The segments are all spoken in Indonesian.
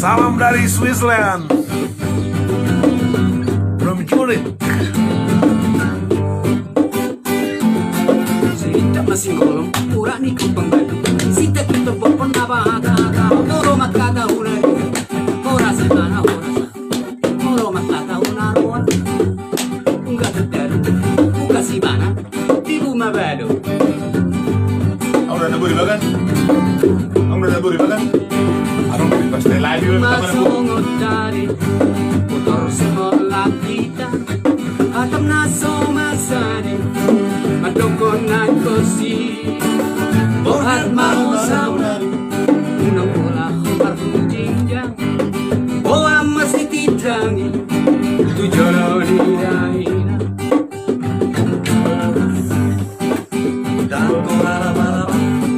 Salam dari Switzerland, from Zurich. Sita masih golong, pura ni kupang batu. Sita kita bopon nabata, moro makata una, ora semana ora sa, moro makata una roa. Unga teteru, buka si bana, tibu mabado. Aku udah naburi makan. Aku udah naburi makan. Aku udah pasti lagi. Masongot dari motor semola kita, atam naso masani, madongkon na kosi, bohat mau sauna, unang bola hopar jinjang, boa masih tidangi, tujuan diraina.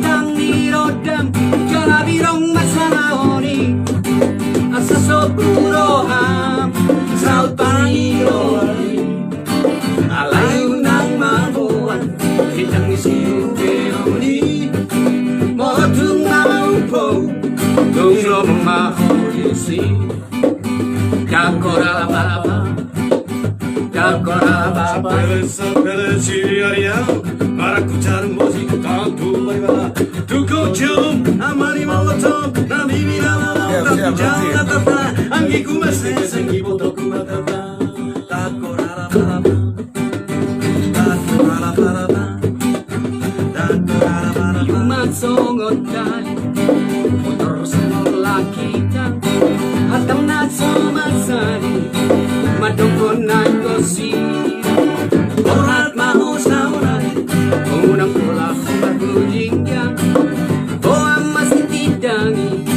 Tang nirodam, jalabirong masalahoni, asa sopuroham, saut panironi, alayu nang mabuan, hitang isiu keoni, motung maupo, tunglo mahulisi, kakora laba-laba, kakora laba-laba. Maracujar música canto baila tu cochum amari malotom na mimi na la jana tata angi kumase sengi boto kumatata takora la Yumat songot tali motor semola kita hatam na somasari madongkon na kosi orat maho samurai unang pula berjinjang boa masih tidangi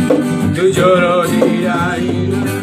tujoro diraina.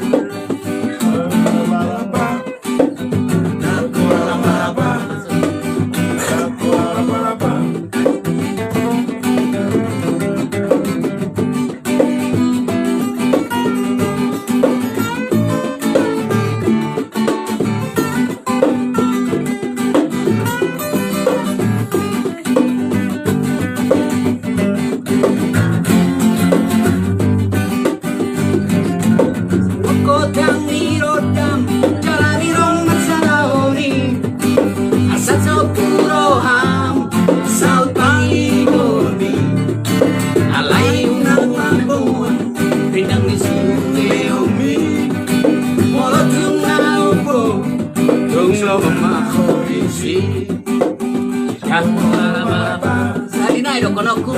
Salinay do konoku,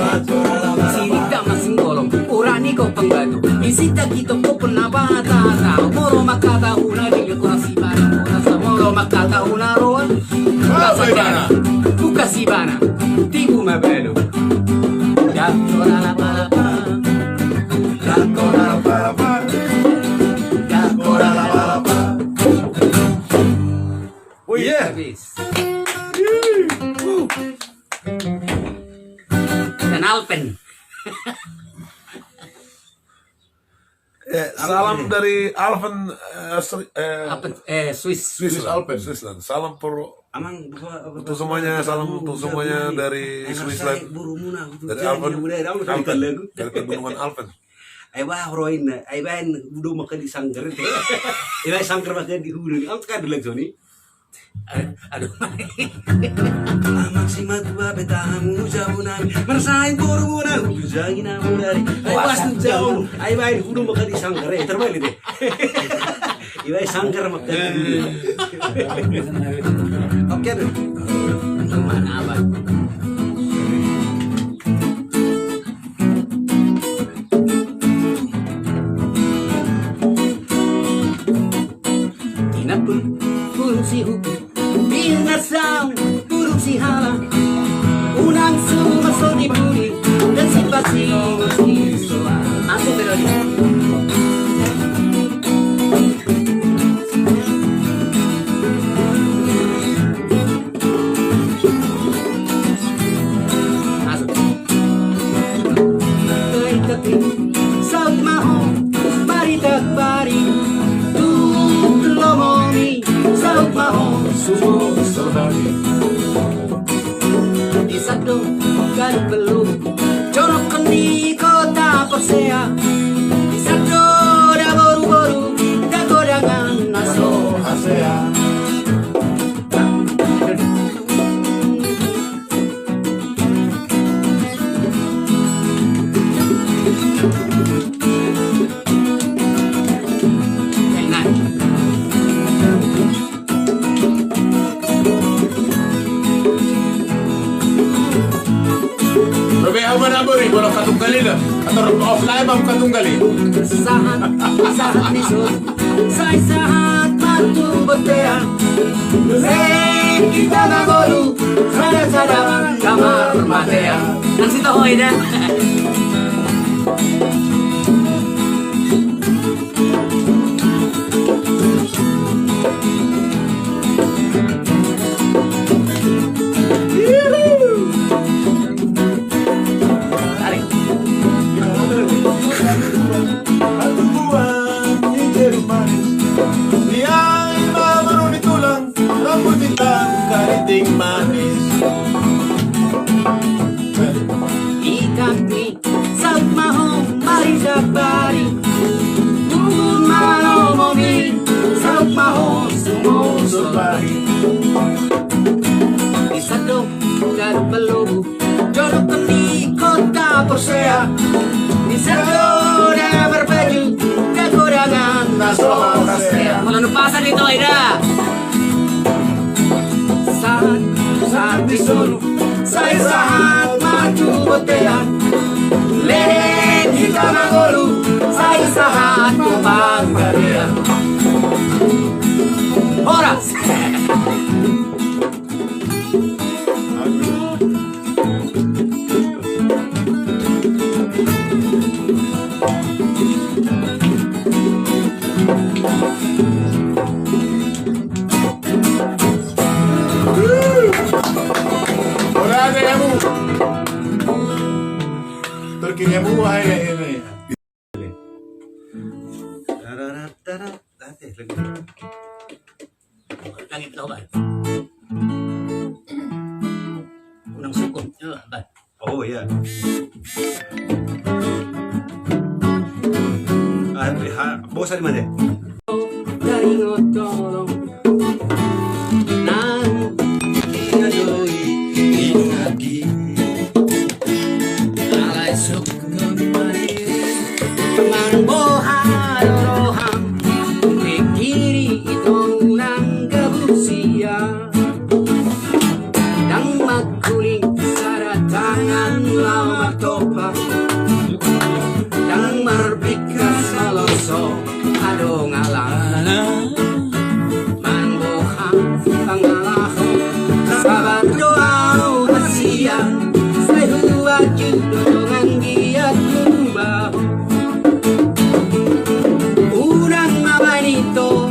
sinita masing golong, urani ko pangbado, isita kito po panabata, moro makata una dili ko si bana, moro makata una roa, buka si bana, tibu mabelo, kakora la palapa, kakora la palapa, kakora la palapa. Oh yeah. Dan Alpen. Salam dari Alpen, Swiss. Switzerland. Salam untuk semuanya, salam untuk semuanya dari Switzerland, dari Alpen, dari pegunungan Alpen. Ay wah roin, ay bain udah makan di sangker itu. Ay bain sangker makan di hulu. Ang kan dulu Joni. Aduh. Maksima tua betamu jabunan, mersain boruna, jagina murari. Ay was tu jauh. Ay bain udah makan di sangker. Terbalik deh. Ay bain sangker makan di hulu. Oke deh. Mana abang? Burung si hukum, binasang burung si halang, unang sumasol di buri, dan si pasti masuk melodi. Masuk. Tei saut maho, bari tak bari, lomomi, saut maho, sumo soldari. Di satu garuk belum, jorok di kota Persea. Di satu beri bolong katunggali lah. Atau offline bang katunggali. Sahat nisod sa isahat matubotean. Kita na golu sada kamar matean. Nang sito hoy na. Manis Ikatmi saut maho mari sabari Bugun malo mobil saut maho sumo sobari Isado dari pelubu jodoh di kota Persea Isado dia berbaju kekurangan nasoh kasea Kalau nupasan itu Aida saat disuruh saya saat maju botean lehen kita nagolu saya saat kubang karian horas Turkinya buah ini. langit tau ba unang sukong ba Oh ya. Bosan di mana? dari ngotolong nang inadoi inagi alay sukong manis mang boharoham pikiri itong nang gabusia dang magkuling saratangan lau matopa dang marbikas maloso adong alala manboham pangalaho sabat doa asian sa huwag yudong giat kumbaho unang mabanito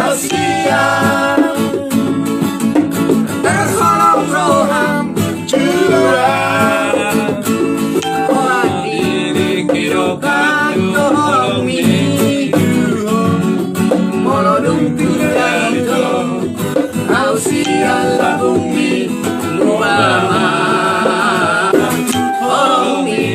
asian terholong roham curang orang diri kirokan tohong molodong pindaito ausian la bumi mubama oromi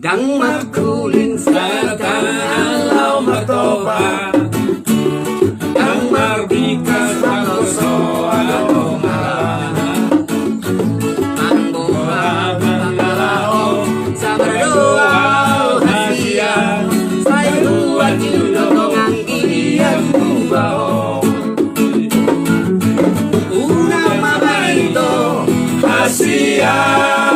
dang magkulin sa tanalaw matopa dang marbikas maloso along alana ang buhang pangalao sa berdoa hasian sa iluwag yudong ang gilian kubaho unang mabalito hasian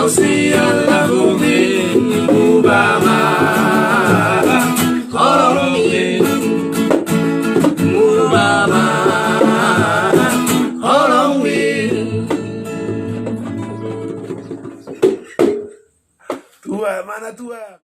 ausian la bumi mubama oromi mubama oromi Tua, mana tua?